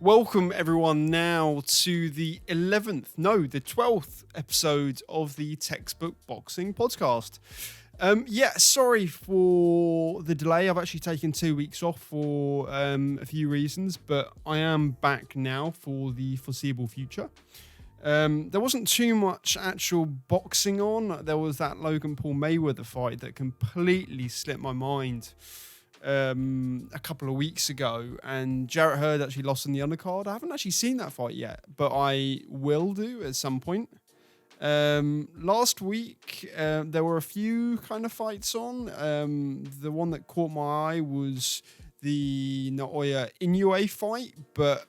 Welcome everyone now to the 12th episode of the Textbook Boxing Podcast. Sorry for the delay. I've actually taken 2 weeks off for a few reasons, but I am back now for the foreseeable future. There wasn't too much actual boxing on. There was that Logan Paul Mayweather fight that completely slipped my mind a couple of weeks ago, and Jarrett Hurd actually lost in the undercard. I haven't actually seen that fight yet, but I will do at some point. Last week there were a few kind of fights on. The one that caught my eye was the Naoya Inoue fight, but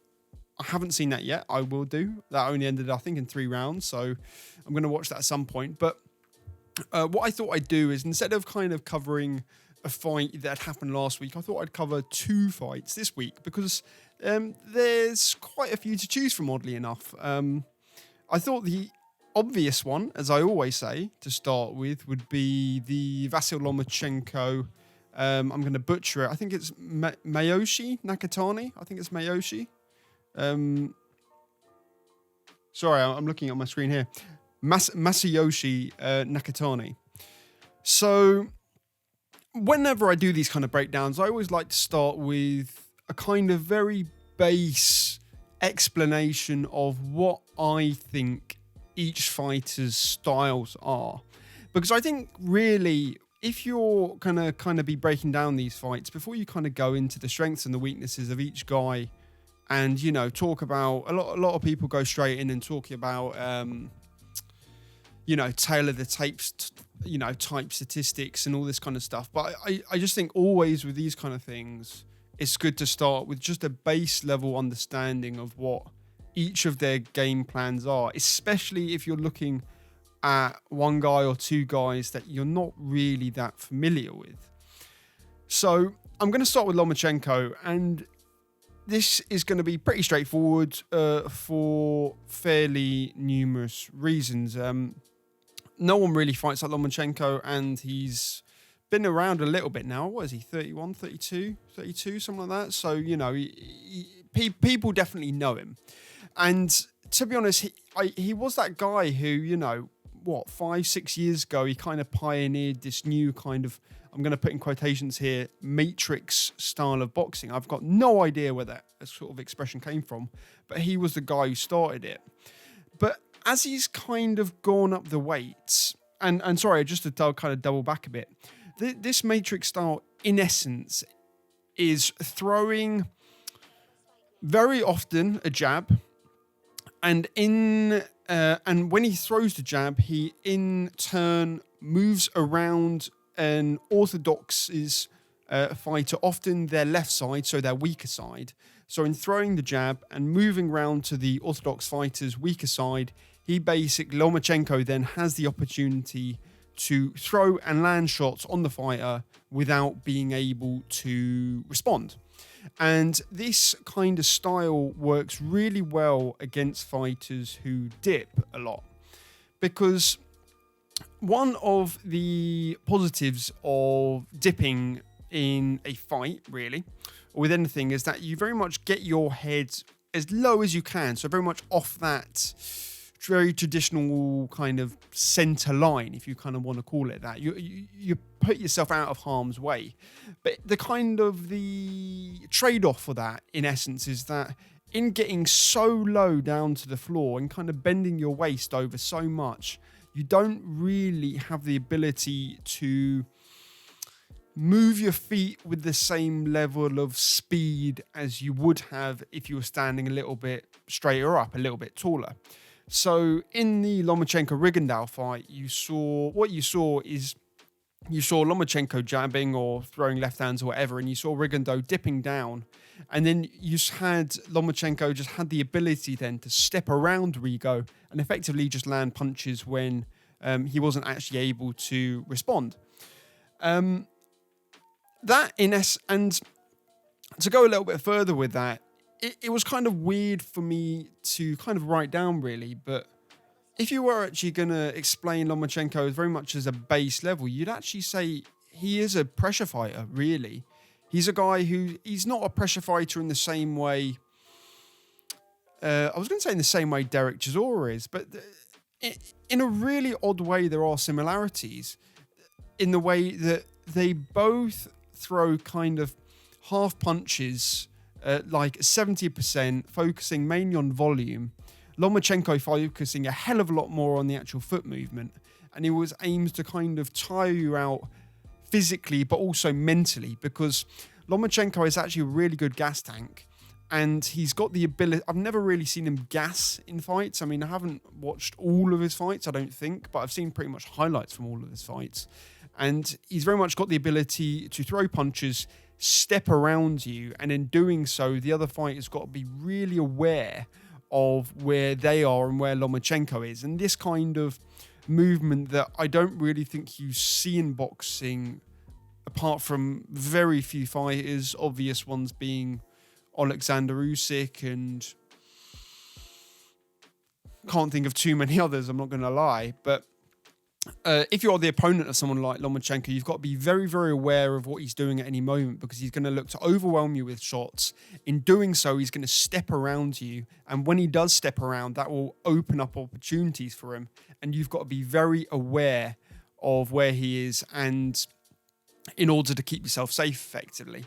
I haven't seen that yet. I will do. That only ended, I think, in 3 rounds, so I'm going to watch that at some point. But what I thought I'd do is, instead of kind of covering a fight that happened last week, I thought I'd cover 2 fights this week, because there's quite a few to choose from, oddly enough. I thought the obvious one, as I always say, to start with, would be the Vasyl Lomachenko. I'm going to butcher it. I think it's Masayoshi Nakatani. I think it's Masayoshi. Sorry, I'm looking at my screen here. Masayoshi Nakatani. So whenever I do these kind of breakdowns, I always like to start with a kind of very base explanation of what I think each fighter's styles are. Because I think really, if you're gonna kind of be breaking down these fights, before you kind of go into the strengths and the weaknesses of each guy, and, you know, talk about, a lot of people go straight in and talking about, tailor the tapes, type statistics and all this kind of stuff. But I just think always with these kind of things, it's good to start with just a base level understanding of what each of their game plans are, especially if you're looking at one guy or 2 guys that you're not really that familiar with. So I'm going to start with Lomachenko, and this is going to be pretty straightforward for fairly numerous reasons. No one really fights like Lomachenko, and he's been around a little bit now. What is he, 31, 32, something like that? So, people definitely know him. And to be honest, he was that guy who, 5-6 years ago, he kind of pioneered this new kind of, I'm going to put in quotations here, matrix style of boxing. I've got no idea where that sort of expression came from, but he was the guy who started it. But as he's kind of gone up the weights, and sorry, just to kind of double back a bit, this matrix style, in essence, is throwing very often a jab, and when he throws the jab, he in turn moves around an orthodox's fighter, often their left side, so their weaker side. So in throwing the jab and moving around to the orthodox fighter's weaker side, Lomachenko then has the opportunity to throw and land shots on the fighter without being able to respond. And this kind of style works really well against fighters who dip a lot, because one of the positives of dipping in a fight, really, or with anything, is that you very much get your head as low as you can. So very much off that very traditional kind of center line, if you kind of want to call it that. You put yourself out of harm's way. But the trade-off for that, in essence, is that in getting so low down to the floor and kind of bending your waist over so much, you don't really have the ability to move your feet with the same level of speed as you would have if you were standing a little bit straighter up, a little bit taller. So in the Lomachenko-Rigondeaux fight, you saw Lomachenko jabbing or throwing left hands or whatever, and you saw Rigondeaux dipping down. And then you had Lomachenko just had the ability then to step around Rigo and effectively just land punches when he wasn't actually able to respond. And to go a little bit further with that, it was kind of weird for me to kind of write down, really, but if you were actually going to explain Lomachenko very much as a base level, you'd actually say he is a pressure fighter, really. He's a guy he's not a pressure fighter in the same way I was going to say in the same way Derek Chisora is, but in a really odd way, there are similarities in the way that they both throw kind of half punches, like 70%, focusing mainly on volume. Lomachenko focusing a hell of a lot more on the actual foot movement, and he was aims to kind of tire you out physically, but also mentally, because Lomachenko is actually a really good gas tank, and he's got the ability. I've never really seen him gas in fights. I mean, I haven't watched all of his fights, I don't think, but I've seen pretty much highlights from all of his fights. And he's very much got the ability to throw punches, step around you, and in doing so, the other fighter's got to be really aware of where they are and where Lomachenko is. And this kind of movement that I don't really think you see in boxing, apart from very few fighters, obvious ones being Alexander Usyk, and can't think of too many others, I'm not going to lie. But if you're the opponent of someone like Lomachenko, you've got to be very, very aware of what he's doing at any moment, because he's going to look to overwhelm you with shots. In doing so, he's going to step around you. And when he does step around, that will open up opportunities for him. And you've got to be very aware of where he is, and in order to keep yourself safe effectively.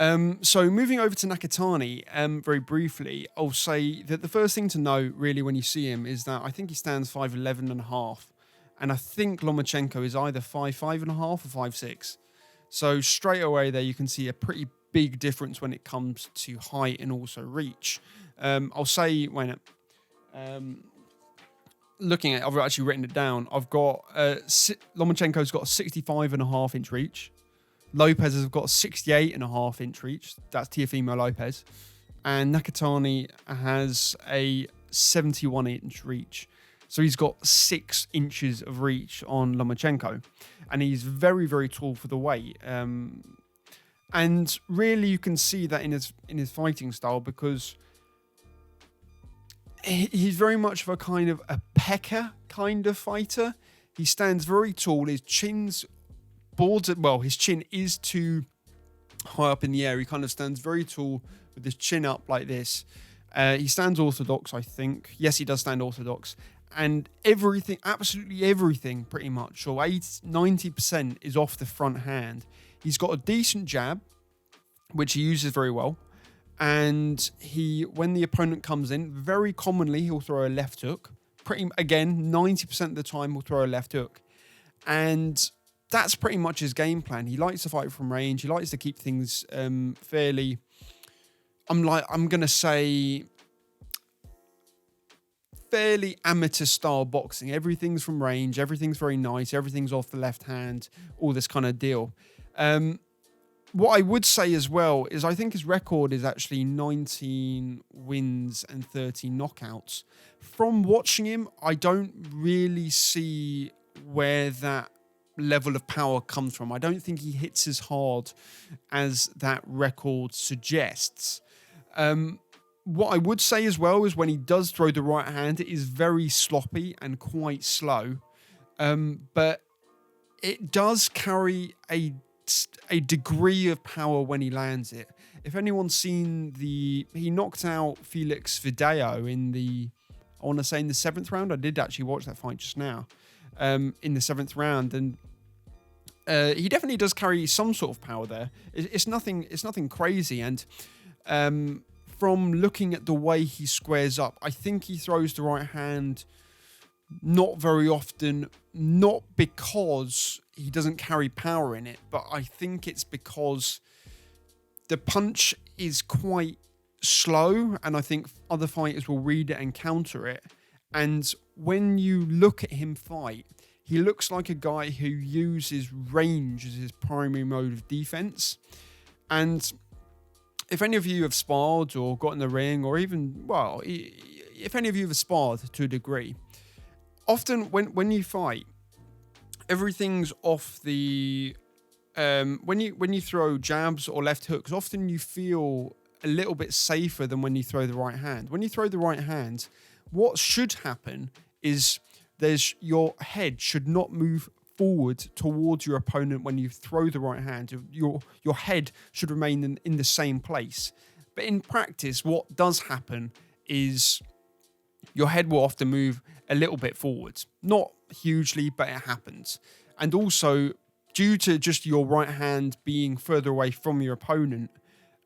So moving over to Nakatani, very briefly, I'll say that the first thing to know really when you see him is that I think he stands 5'11 and a half. And I think Lomachenko is either 5'5 and a half or 5'6. So straight away there, you can see a pretty big difference when it comes to height and also reach. I'll say when looking at it, I've actually written it down. I've got Lomachenko's got a 65 and a half inch reach. Lopez has got a 68 and a half inch reach. That's Teofimo Lopez. And Nakatani has a 71 inch reach. So he's got 6 inches of reach on Lomachenko, and he's very, very tall for the weight. And really, you can see that in his fighting style, because he's very much of a kind of a pecker kind of fighter. He stands very tall. His chin's his chin is too high up in the air. He kind of stands very tall with his chin up like this. He stands orthodox, I think. Yes, he does stand orthodox. And everything, absolutely everything, pretty much, or 90% is off the front hand. He's got a decent jab, which he uses very well. And when the opponent comes in, very commonly he'll throw a left hook. 90% of the time he'll throw a left hook. And that's pretty much his game plan. He likes to fight from range. He likes to keep things fairly, I'm going to say, fairly amateur style boxing. Everything's from range, everything's very nice, everything's off the left hand, all this kind of deal. What I would say as well is I think his record is actually 19 wins and 30 knockouts. From watching him, I don't really see where that level of power comes from. I don't think he hits as hard as that record suggests. What I would say as well is when he does throw the right hand, it is very sloppy and quite slow. But it does carry a degree of power when he lands it. If anyone's seen he knocked out Felix Video in the 7th round. I did actually watch that fight just now. In the 7th round, and he definitely does carry some sort of power there. It's nothing crazy, and from looking at the way he squares up, I think he throws the right hand not very often, not because he doesn't carry power in it, but I think it's because the punch is quite slow, and I think other fighters will read it and counter it. And when you look at him fight, he looks like a guy who uses range as his primary mode of defense. And if any of you have sparred or got in the ring, or even, if any of you have sparred to a degree, often when you fight, everything's off the... when you throw jabs or left hooks, often you feel a little bit safer than when you throw the right hand. When you throw the right hand, what should happen is your head should not move forward towards your opponent when you throw the right hand. Your head should remain in the same place. But in practice, what does happen is your head will often move a little bit forwards. Not hugely, but it happens. And also, due to just your right hand being further away from your opponent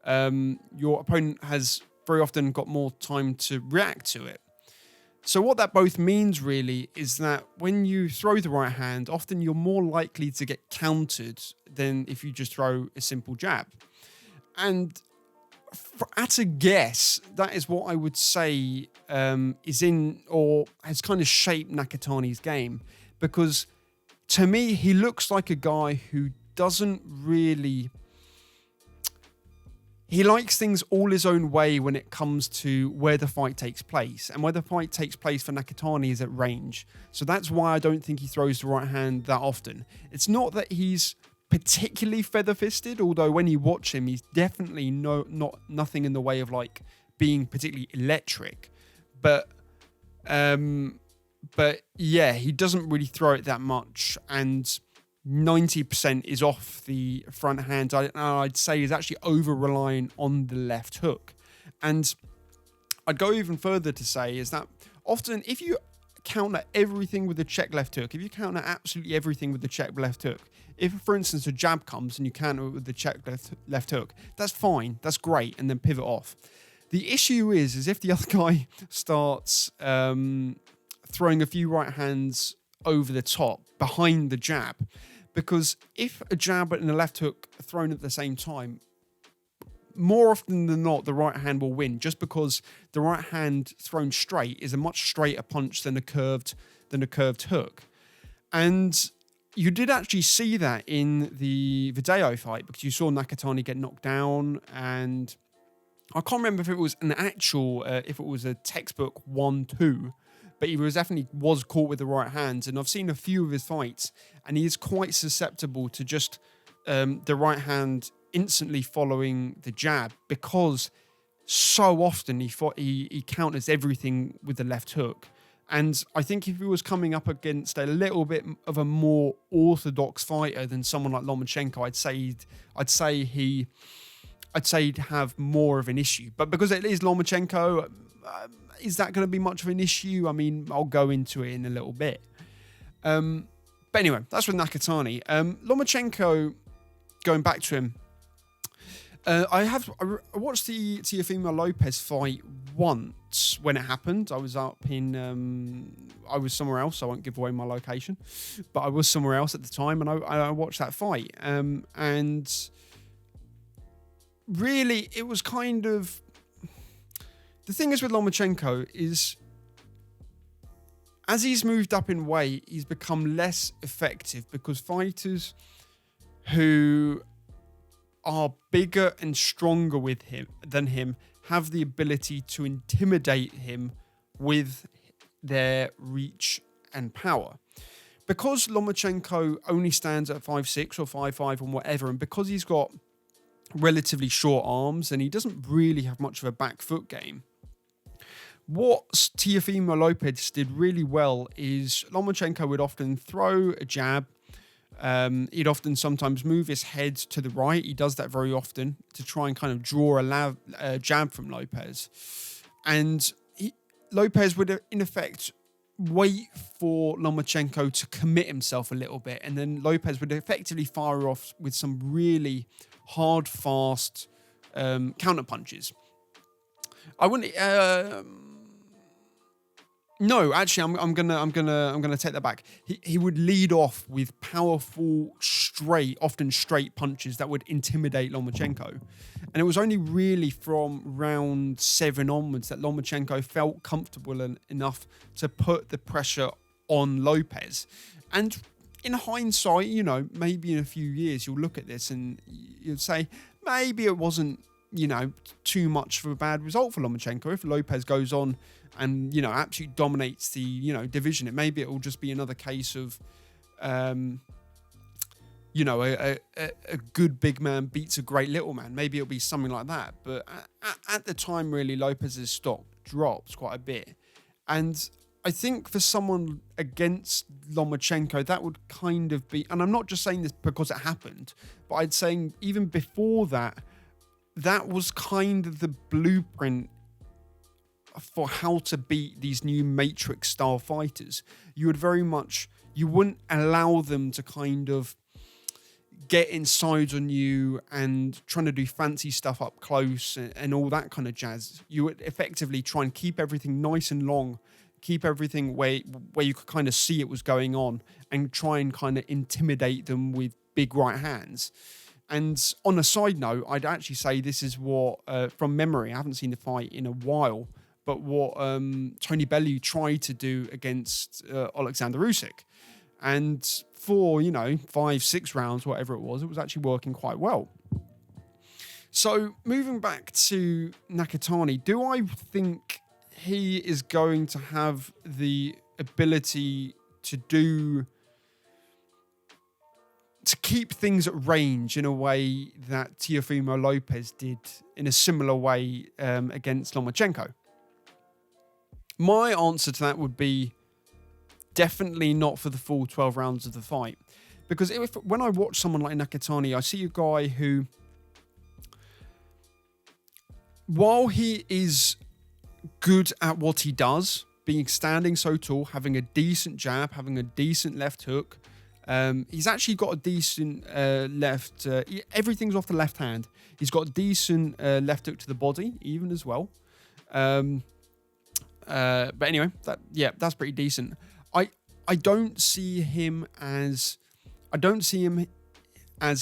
has very often got more time to react to it. So what that both means really is that when you throw the right hand, often you're more likely to get countered than if you just throw a simple jab. And at a guess, that is what I would say is in or has kind of shaped Nakatani's game. Because to me, he looks like a guy who doesn't really... He likes things all his own way when it comes to where the fight takes place. And where the fight takes place for Nakatani is at range. So that's why I don't think he throws the right hand that often. It's not that he's particularly feather-fisted, although when you watch him, he's definitely nothing in the way of like being particularly electric. But yeah, he doesn't really throw it that much. And 90% is off the front hand. I'd say he's actually over-relying on the left hook. And I'd go even further to say is that often if you counter everything with the check left hook, if you counter absolutely everything with the check left hook, if, for instance, a jab comes and you counter it with the check left hook, that's fine, that's great, and then pivot off. The issue is if the other guy starts throwing a few right hands over the top behind the jab, because if a jab and a left hook are thrown at the same time, more often than not, the right hand will win, just because the right hand thrown straight is a much straighter punch than a curved hook. And you did actually see that in the Video fight, because you saw Nakatani get knocked down, and I can't remember if it was an actual, if it was a textbook 1-2, but he definitely was caught with the right hand. And I've seen a few of his fights, and he is quite susceptible to just the right hand instantly following the jab, because so often he counters everything with the left hook. And I think if he was coming up against a little bit of a more orthodox fighter than someone like Lomachenko, I'd say he'd have more of an issue. But because it is Lomachenko, is that going to be much of an issue? I mean, I'll go into it in a little bit. But anyway, that's with Nakatani. Lomachenko, going back to him, I watched the Teofimo Lopez fight once when it happened. I was up in, I was somewhere else. I won't give away my location, but I was somewhere else at the time, and I watched that fight. And really, it was kind of... The thing is with Lomachenko is, as he's moved up in weight, he's become less effective, because fighters who are bigger and stronger than him have the ability to intimidate him with their reach and power. Because Lomachenko only stands at 5'6" or 5'5" and whatever, and because he's got relatively short arms and he doesn't really have much of a back foot game, what Teofimo Lopez did really well is Lomachenko would often throw a jab. He'd often sometimes move his head to the right. He does that very often to try and kind of draw a jab from Lopez. And Lopez would, in effect, wait for Lomachenko to commit himself a little bit. And then Lopez would effectively fire off with some really hard, fast counter punches. I wouldn't... No, actually, I'm gonna take that back. He would lead off with powerful, often straight punches that would intimidate Lomachenko, and it was only really from round 7 onwards that Lomachenko felt comfortable enough to put the pressure on Lopez. And in hindsight, you know, maybe in a few years you'll look at this and you'll say maybe it wasn't, you know, too much of a bad result for Lomachenko if Lopez goes on and, you know, absolutely dominates the, you know, division. Maybe it will just be another case of, you know, a good big man beats a great little man. Maybe it'll be something like that. But at the time, really, Lopez's stock drops quite a bit. And I think for someone against Lomachenko, that would kind of be, and I'm not just saying this because it happened, but I'd say even before that, that was kind of the blueprint for how to beat these new Matrix style fighters, you wouldn't allow them to kind of get inside on you and trying to do fancy stuff up close and all that kind of jazz. You would effectively try and keep everything nice and long, keep everything where you could kind of see it was going on, and try and kind of intimidate them with big right hands. And on a side note, I'd actually say this is what, from memory, I haven't seen the fight in a while, but what Tony Bellew tried to do against Alexander Usyk. And for, 5-6 rounds, whatever it was actually working quite well. So moving back to Nakatani, do I think he is going to have the ability to keep things at range in a way that Teofimo Lopez did in a similar way against Lomachenko? My answer to that would be definitely not for the full 12 rounds of the fight. Because when I watch someone like Nakatani, I see a guy who, while he is good at what he does, being standing so tall, having a decent jab, having a decent left hook, he's actually got a decent left... everything's off the left hand. He's got a decent left hook to the body, even as well. But anyway, that's pretty decent. I don't see him as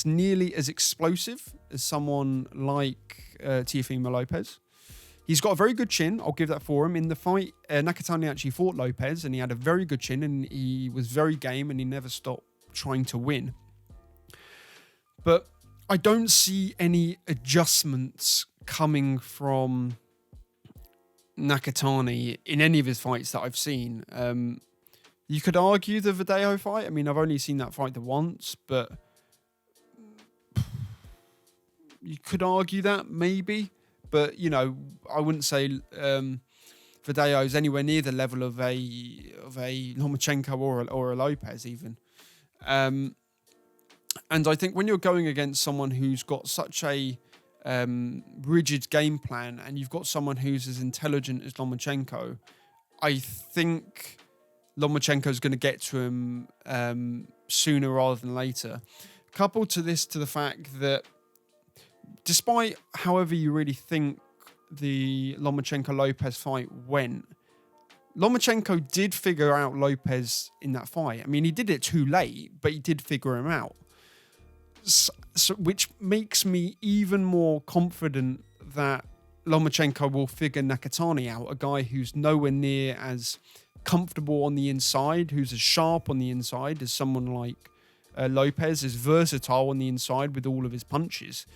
nearly as explosive as someone like Teofimo Lopez. He's got a very good chin. I'll give that for him. In the fight, Nakatani actually fought Lopez, and he had a very good chin, and he was very game, and he never stopped trying to win. But I don't see any adjustments coming from Nakatani in any of his fights that I've seen. You could argue the Verdejo fight. I mean, I've only seen that fight the once, but you could argue that maybe. But, I wouldn't say Verdejo is anywhere near the level of a Lomachenko or a Lopez even. And I think when you're going against someone who's got such a rigid game plan, and you've got someone who's as intelligent as Lomachenko, I think Lomachenko is going to get to him sooner rather than later. Coupled to the fact that despite however you really think the Lomachenko-Lopez fight went, Lomachenko did figure out Lopez in that fight. I mean, he did it too late, but he did figure him out. So, which makes me even more confident that Lomachenko will figure Nakatani out, a guy who's nowhere near as comfortable on the inside, who's as sharp on the inside as someone like Lopez, is versatile on the inside with all of his punches.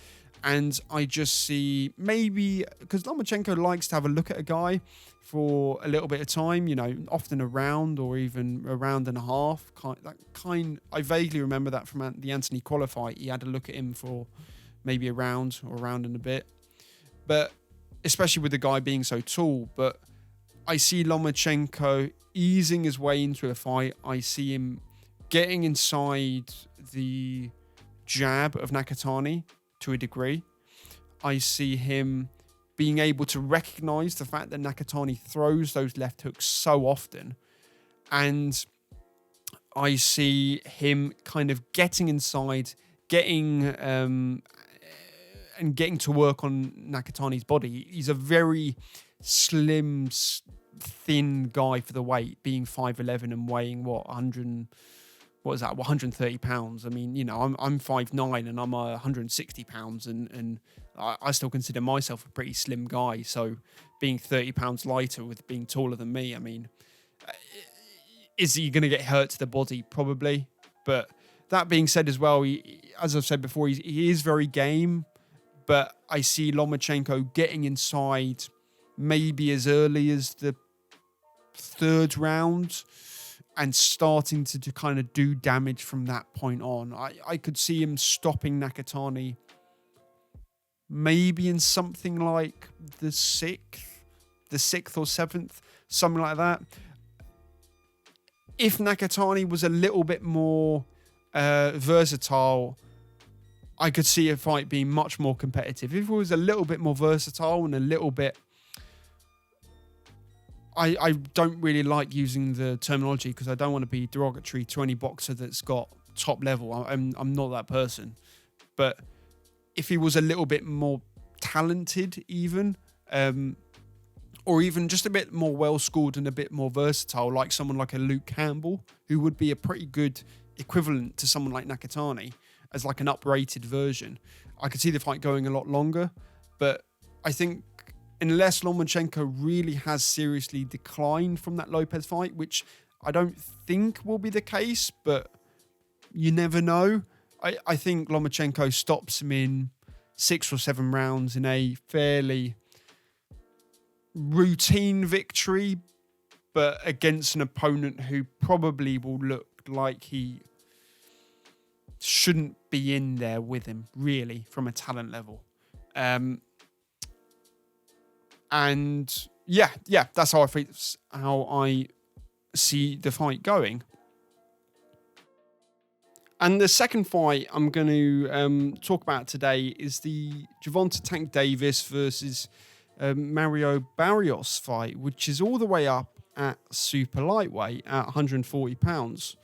And I just see maybe, because Lomachenko likes to have a look at a guy for a little bit of time, often a round or even a round and a half. I vaguely remember that from the Anthony Qualla fight. He had a look at him for maybe a round or a round and a bit. But especially with the guy being so tall. But I see Lomachenko easing his way into a fight. I see him getting inside the jab of Nakatani to a degree. I see him being able to recognize the fact that Nakatani throws those left hooks so often. And I see him kind of getting inside, getting to work on Nakatani's body. He's a very slim, thin guy for the weight, being 5'11" and weighing 130 pounds. I mean, I'm 5'9" and I'm 160 pounds, and I still consider myself a pretty slim guy. So being 30 pounds lighter with being taller than me, I mean, is he going to get hurt to the body? Probably. But that being said as well, as I've said before, he is very game, but I see Lomachenko getting inside maybe as early as the third round and starting to kind of do damage from that point on. I could see him stopping Nakatani maybe in something like the sixth or seventh, something like that. If Nakatani was a little bit more versatile, I could see a fight being much more competitive. If it was a little bit more versatile and a little bit I don't really like using the terminology because I don't want to be derogatory to any boxer that's got top level. I'm not that person. But if he was a little bit more talented even, or even just a bit more well-schooled and a bit more versatile, like someone like a Luke Campbell, who would be a pretty good equivalent to someone like Nakatani as like an uprated version, I could see the fight going a lot longer. But I think unless Lomachenko really has seriously declined from that Lopez fight, which I don't think will be the case, but you never know, I think Lomachenko stops him in 6 or 7 rounds in a fairly routine victory, but against an opponent who probably will look like he shouldn't be in there with him, really, from a talent level. And yeah, that's how I see the fight going. And the second fight I'm going to talk about today is the Gervonta Tank Davis versus Mario Barrios fight, which is all the way up at super lightweight at 140 pounds.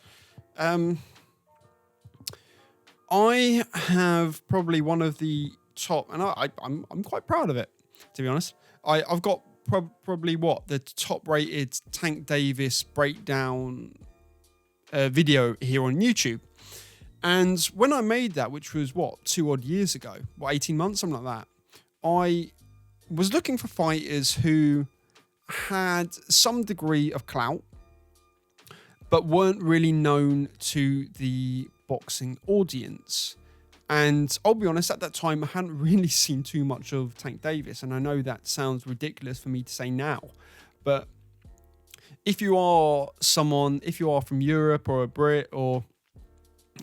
I have probably one of the top, and I'm quite proud of it, to be honest. I've got probably the top rated Tank Davis breakdown video here on YouTube. And when I made that, which was 2 odd years ago, 18 months, something like that, I was looking for fighters who had some degree of clout, but weren't really known to the boxing audience. And I'll be honest, at that time, I hadn't really seen too much of Tank Davis. And I know that sounds ridiculous for me to say now, but if you are from Europe or a Brit or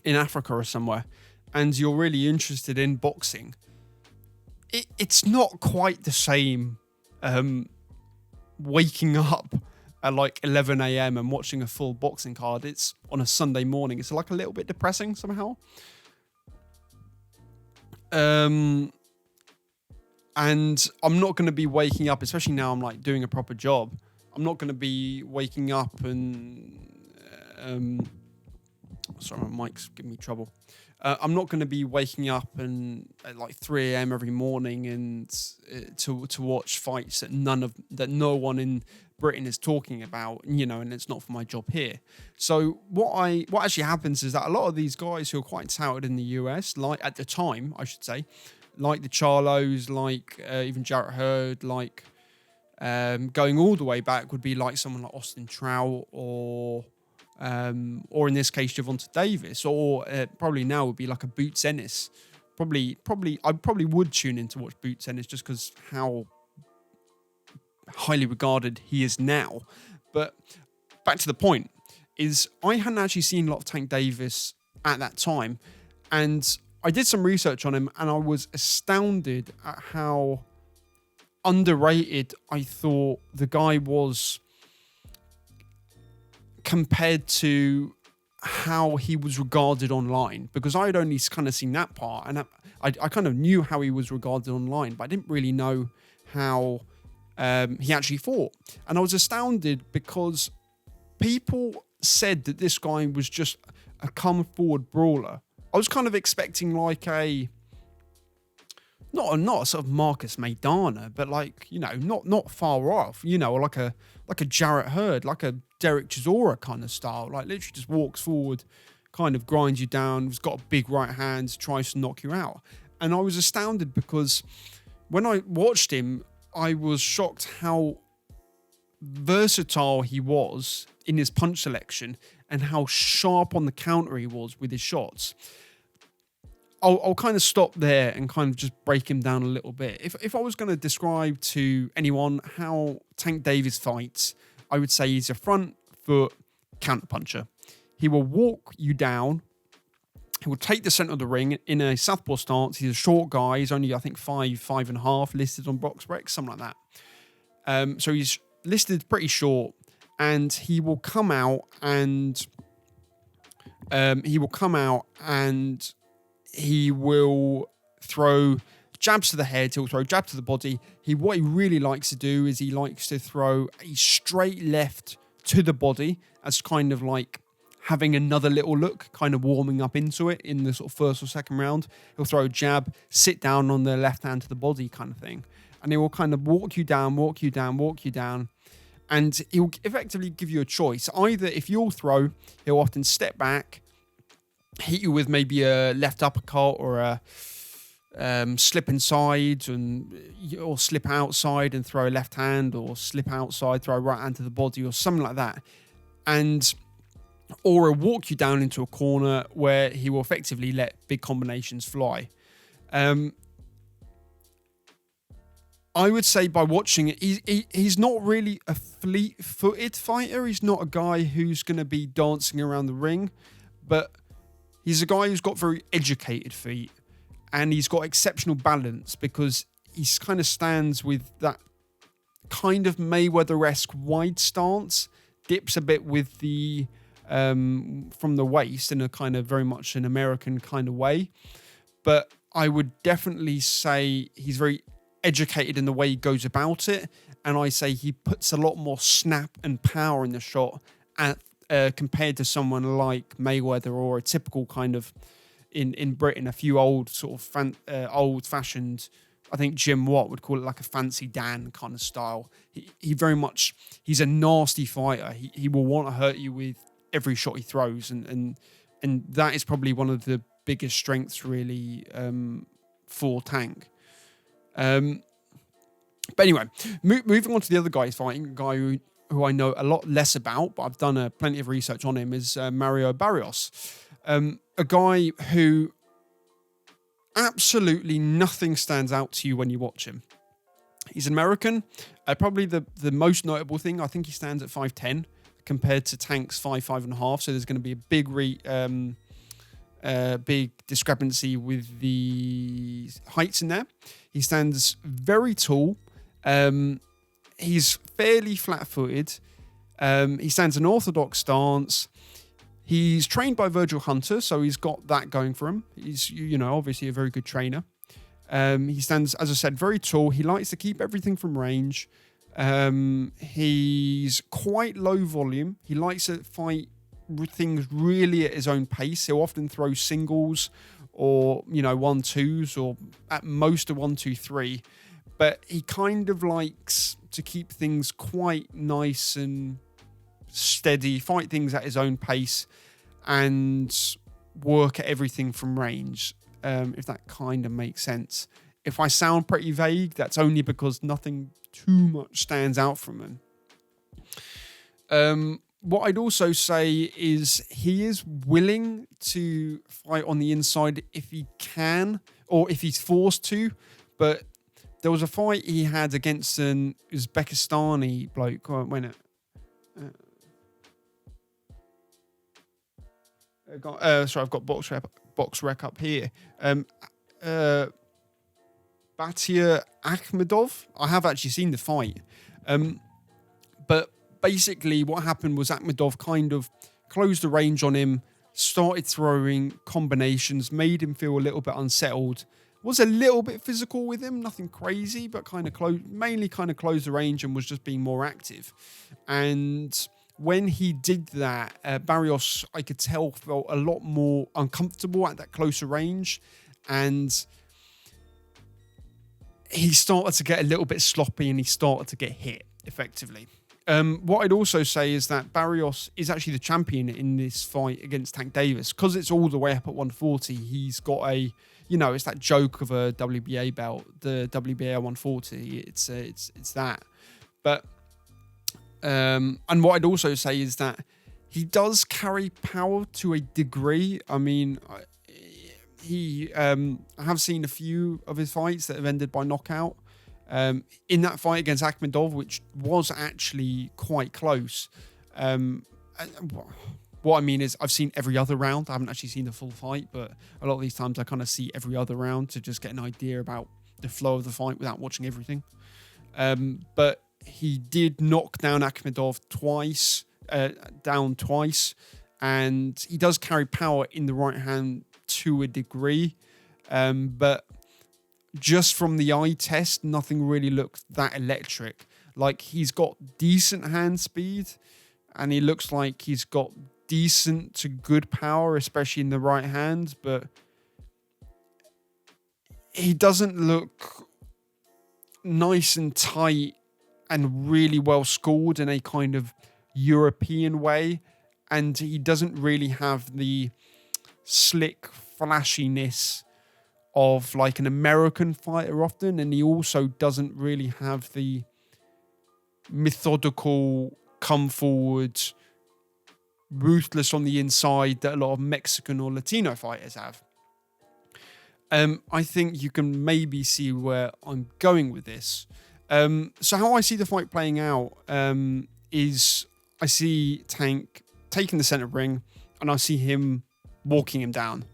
in Africa or somewhere, and you're really interested in boxing, it's not quite the same waking up at like 11 a.m. and watching a full boxing card. It's on a Sunday morning. It's like a little bit depressing somehow. And I'm not going to be waking up, especially now I'm like doing a proper job. I'm not going to be waking up and sorry, my mic's giving me trouble. I'm not going to be waking up and at like 3 a.m. every morning and to watch fights that no one in Britain is talking about, and it's not for my job here. So what actually happens is that a lot of these guys who are quite touted in the US, like at the time, I should say, like the Charlos, like even Jarrett Hurd, like going all the way back would be like someone like Austin Trout or in this case Gervonta Davis, or probably now would be like a Boots Ennis. I probably would tune in to watch Boots Ennis just because how highly regarded he is now. But back to the point is I hadn't actually seen a lot of Tank Davis at that time, and I did some research on him and I was astounded at how underrated I thought the guy was compared to how he was regarded online, because I had only kind of seen that part, and I kind of knew how he was regarded online, but I didn't really know how he actually fought. And I was astounded because people said that this guy was just a come forward brawler. I was kind of expecting like not a sort of Marcus Maidana, but like, not far off, or like a Jarrett Hurd, like a Derek Chisora kind of style, like literally just walks forward, kind of grinds you down, has got a big right hand, tries to knock you out. And I was astounded because when I watched him, I was shocked how versatile he was in his punch selection and how sharp on the counter he was with his shots. I'll kind of stop there and kind of just break him down a little bit. If I was going to describe to anyone how Tank Davis fights, I would say he's a front foot counterpuncher. He will walk you down. He will take the center of the ring in a southpaw stance. He's a short guy. He's only, I think, 5'5" listed on BoxRec, something like that. So he's listed pretty short, and he will come out and he will throw jabs to the head, he'll throw jab to the body. What he really likes to do is he likes to throw a straight left to the body as kind of like having another little look, kind of warming up into it in the sort of first or second round. He'll throw a jab, sit down on the left hand to the body kind of thing. And he will kind of walk you down. And he'll effectively give you a choice. Either if you'll throw, he'll often step back, hit you with maybe a left uppercut or a slip inside or slip outside and throw a left hand, or slip outside, throw a right hand to the body or something like that. Or he'll walk you down into a corner where he will effectively let big combinations fly. I would say by watching it, he's not really a fleet-footed fighter. He's not a guy who's going to be dancing around the ring, but he's a guy who's got very educated feet, and he's got exceptional balance because he kind of stands with that kind of Mayweather-esque wide stance, dips a bit with the from the waist in a kind of very much an American kind of way. But I would definitely say he's very educated in the way he goes about it, and I say he puts a lot more snap and power in the shot compared to someone like Mayweather, or a typical kind of in Britain, a few old sort of old-fashioned, I think Jim Watt would call it like a fancy Dan kind of style. He very much, he's a nasty fighter. He will want to hurt you with every shot he throws, and that is probably one of the biggest strengths really for Tank. But anyway, moving on to the other guy he's fighting, a guy who I know a lot less about, but I've done plenty of research on him, is Mario Barrios. A guy who absolutely nothing stands out to you when you watch him. He's an American. Probably the most notable thing, I think he stands at 5'10", compared to Tank's 5'5.5". So there's going to be a big discrepancy with the heights in there. He stands very tall. He's fairly flat-footed. He stands an orthodox stance. He's trained by Virgil Hunter, so he's got that going for him. He's, obviously a very good trainer. He stands, as I said, very tall. He likes to keep everything from range. He's quite low volume. He likes to fight things really at his own pace. He'll often throw singles or 1-2s, or at most a 1-2-3, but he kind of likes to keep things quite nice and steady, fight things at his own pace, and work at everything from range, if that kind of makes sense. If I sound pretty vague, that's only because nothing too much stands out from him. What I'd also say is he is willing to fight on the inside if he can, or if he's forced to. But there was a fight he had against an Uzbekistani bloke. I've got box rec up here. Batyr Akhmedov. I have actually seen the fight. But basically what happened was Akhmedov kind of closed the range on him, started throwing combinations, made him feel a little bit unsettled, was a little bit physical with him, nothing crazy, but mainly closed the range and was just being more active. And when he did that, Barrios, I could tell, felt a lot more uncomfortable at that closer range, and he started to get a little bit sloppy and he started to get hit effectively. What I'd also say is that Barrios is actually the champion in this fight against Tank Davis, because it's all the way up at 140. He's got it's that joke of a WBA belt, the WBA 140. It's that. But and what I'd also say is that he does carry power to a degree. I mean, I have seen a few of his fights that have ended by knockout. In that fight against Akhmedov, which was actually quite close. What I mean is I've seen every other round. I haven't actually seen the full fight, but a lot of these times I kind of see every other round to just get an idea about the flow of the fight without watching everything. But he did knock down Akhmedov down twice, and he does carry power in the right hand to a degree. But just from the eye test, nothing really looked that electric. Like, he's got decent hand speed, and he looks like he's got decent to good power, especially in the right hand, but he doesn't look nice and tight and really well scored in a kind of European way, and he doesn't really have the slick flashiness of like an American fighter often, and he also doesn't really have the methodical come forward, ruthless on the inside that a lot of Mexican or Latino fighters have. I think you can maybe see where I'm going with this. So how I see the fight playing out is I see Tank taking the center ring, and I see him walking him down.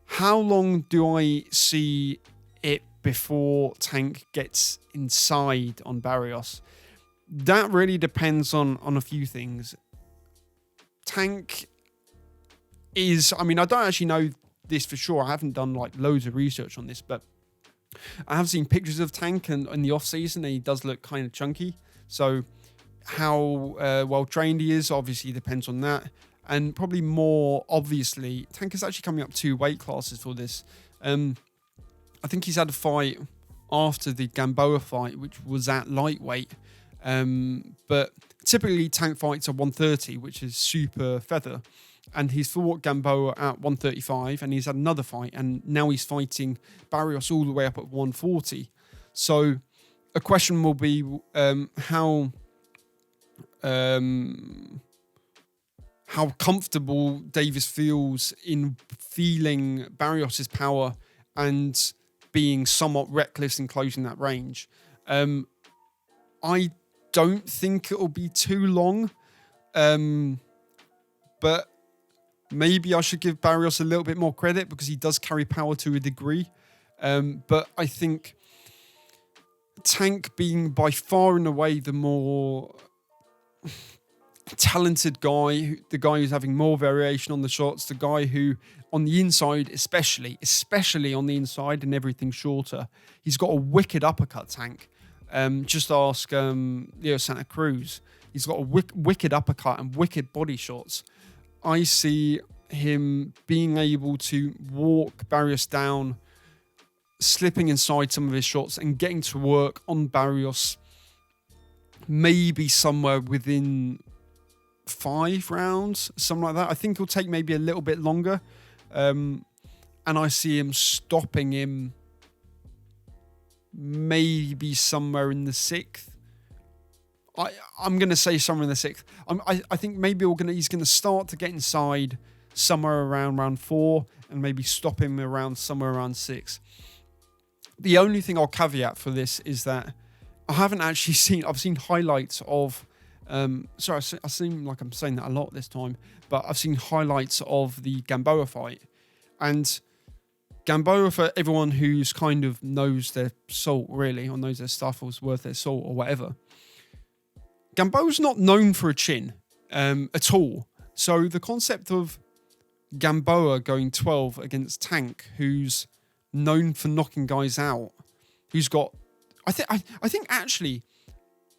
How long do I see it before Tank gets inside on Barrios? That really depends on a few things. Tank is, I mean, I don't actually know this for sure. I haven't done like loads of research on this, but I have seen pictures of Tank and in the off season, and he does look kind of chunky. So how well trained he is obviously depends on that. And probably more obviously, Tank is actually coming up 2 weight classes for this. I think he's had a fight after the Gamboa fight, which was at lightweight. But typically Tank fights at 130, which is super feather. And he's fought Gamboa at 135, and he's had another fight, and now he's fighting Barrios all the way up at 140. So a question will be how comfortable Davis feels in feeling Barrios' power and being somewhat reckless in closing that range. I don't think it'll be too long, but maybe I should give Barrios a little bit more credit because he does carry power to a degree. But I think Tank being by far and away the more talented guy, the guy who's having more variation on the shots, the guy who on the inside, especially on the inside and everything shorter, he's got a wicked uppercut, Tank. Just ask Leo Santa Cruz. He's got a wicked uppercut and wicked body shots. I see him being able to walk Barrios down, slipping inside some of his shots and getting to work on Barrios maybe somewhere within 5 rounds, something like that. I think it'll take maybe a little bit longer. And I see him stopping him maybe somewhere in the 6th. I'm going to say somewhere in the 6th. I think maybe he's going to start to get inside somewhere around round 4 and maybe stop him around somewhere around 6. The only thing I'll caveat for this is that I haven't actually seen... I've seen highlights of... sorry, I seem like I'm saying that a lot this time, but I've seen highlights of the Gamboa fight. And Gamboa, for everyone who's kind of knows their salt, really, or knows their stuff or is worth their salt or whatever, Gamboa's not known for a chin at all. So the concept of Gamboa going 12 against Tank, who's known for knocking guys out, who's got... I think actually...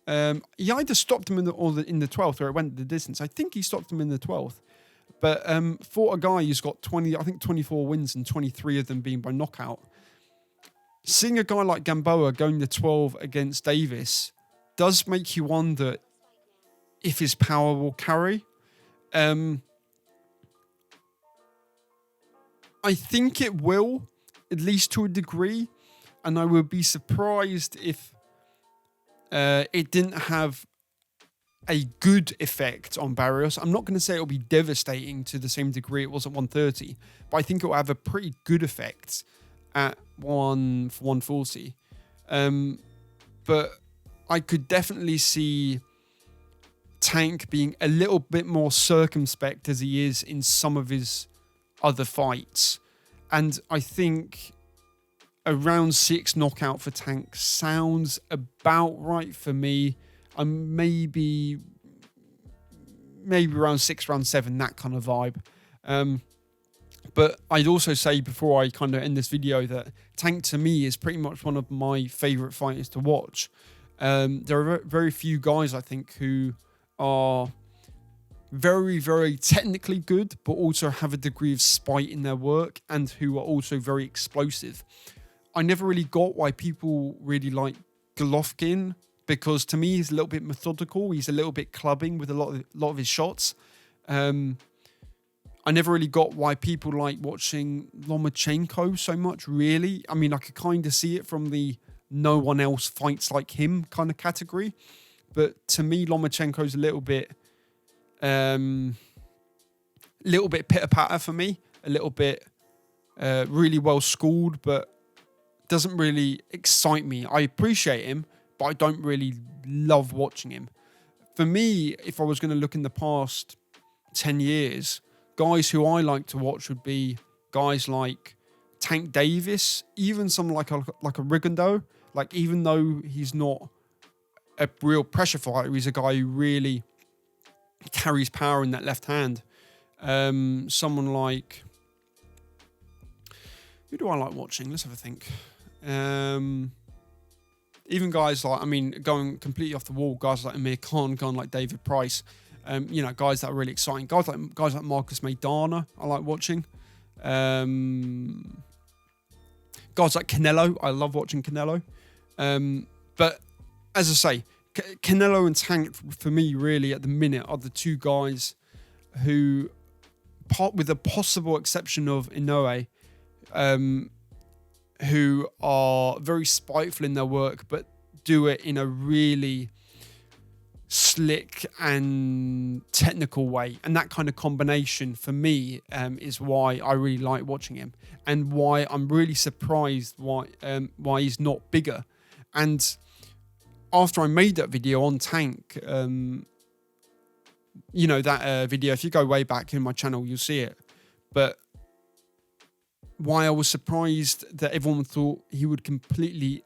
he either stopped him in the 12th or it went the distance. I think he stopped him in the 12th. But for a guy who's got 24 wins and 23 of them being by knockout, seeing a guy like Gamboa going to 12 against Davis does make you wonder if his power will carry. I think it will, at least to a degree. And I would be surprised if it didn't have a good effect on Barrios. I'm not going to say it'll be devastating to the same degree it was at 130, but I think it will have a pretty good effect at 140. But I could definitely see Tank being a little bit more circumspect as he is in some of his other fights. And I think a round 6 knockout for Tank sounds about right for me. I'm maybe round 6, round 7, that kind of vibe. But I'd also say before I kind of end this video that Tank to me is pretty much one of my favourite fighters to watch. There are very few guys I think who are very, very technically good, but also have a degree of spite in their work and who are also very explosive. I never really got why people really like Golovkin, because to me he's a little bit methodical. He's a little bit clubbing with a lot of his shots. I never really got why people like watching Lomachenko so much, really. I mean, I could kind of see it from the no one else fights like him kind of category. But to me, Lomachenko's a little bit pitter-patter for me. A little bit really well schooled, but doesn't really excite me. I appreciate him, but I don't really love watching him. For me, if I was going to look in the past 10 years... guys who I like to watch would be guys like Tank Davis, even someone like a Rigondeaux. Like, even though he's not a real pressure fighter, he's a guy who really carries power in that left hand. Someone like... who do I like watching? Let's have a think. Even guys like, I mean, going completely off the wall, guys like Amir Khan, guys like David Price. You know, guys that are really exciting. Guys like Marcus Maidana, I like watching. Guys like Canelo, I love watching Canelo. But as I say, Canelo and Tank, for me, really, at the minute, are the two guys who, with the possible exception of Inoue, who are very spiteful in their work, but do it in a really slick and technical way, and that kind of combination for me is why I really like watching him, and why I'm really surprised why he's not bigger. And after I made that video on Tank, you know, that video, if you go way back in my channel, you'll see it. But why I was surprised that everyone thought he would completely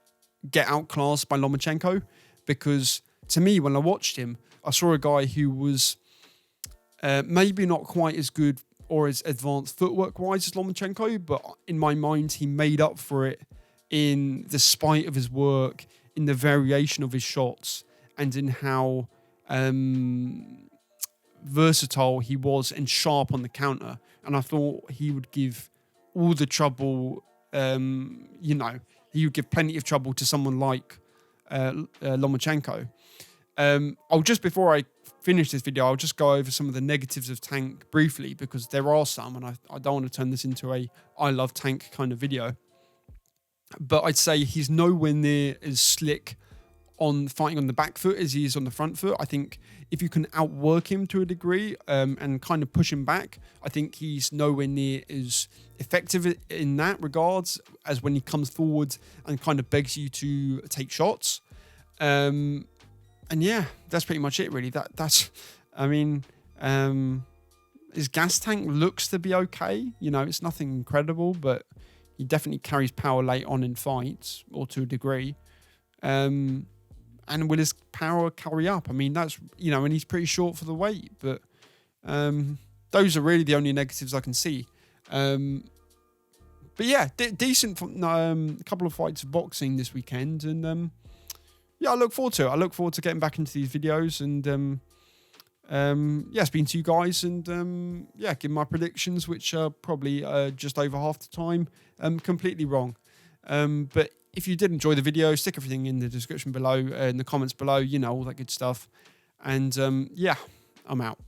get outclassed by Lomachenko, because to me, when I watched him, I saw a guy who was maybe not quite as good or as advanced footwork-wise as Lomachenko, but in my mind, he made up for it in the spite of his work, in the variation of his shots, and in how versatile he was and sharp on the counter. And I thought he would give all the trouble, you know, he would give plenty of trouble to someone like Lomachenko. I'll just, before I finish this video, I'll just go over some of the negatives of Tank briefly, because there are some, and I don't want to turn this into a I love Tank kind of video. But I'd say he's nowhere near as slick on fighting on the back foot as he is on the front foot. I think if you can outwork him to a degree and kind of push him back, I think he's nowhere near as effective in that regards as when he comes forward and kind of begs you to take shots. And yeah, that's pretty much it, really. That's, I mean, his gas tank looks to be okay. You know, it's nothing incredible, but he definitely carries power late on in fights, or to a degree. And will his power carry up? I mean, that's, you know, and he's pretty short for the weight, but those are really the only negatives I can see. But yeah, decent couple of fights of boxing this weekend, and yeah, I look forward to it. I look forward to getting back into these videos and yeah, speaking to you guys and yeah, give my predictions, which are probably just over half the time completely wrong. But if you did enjoy the video, stick everything in the description below, in the comments below, you know, all that good stuff. And yeah, I'm out.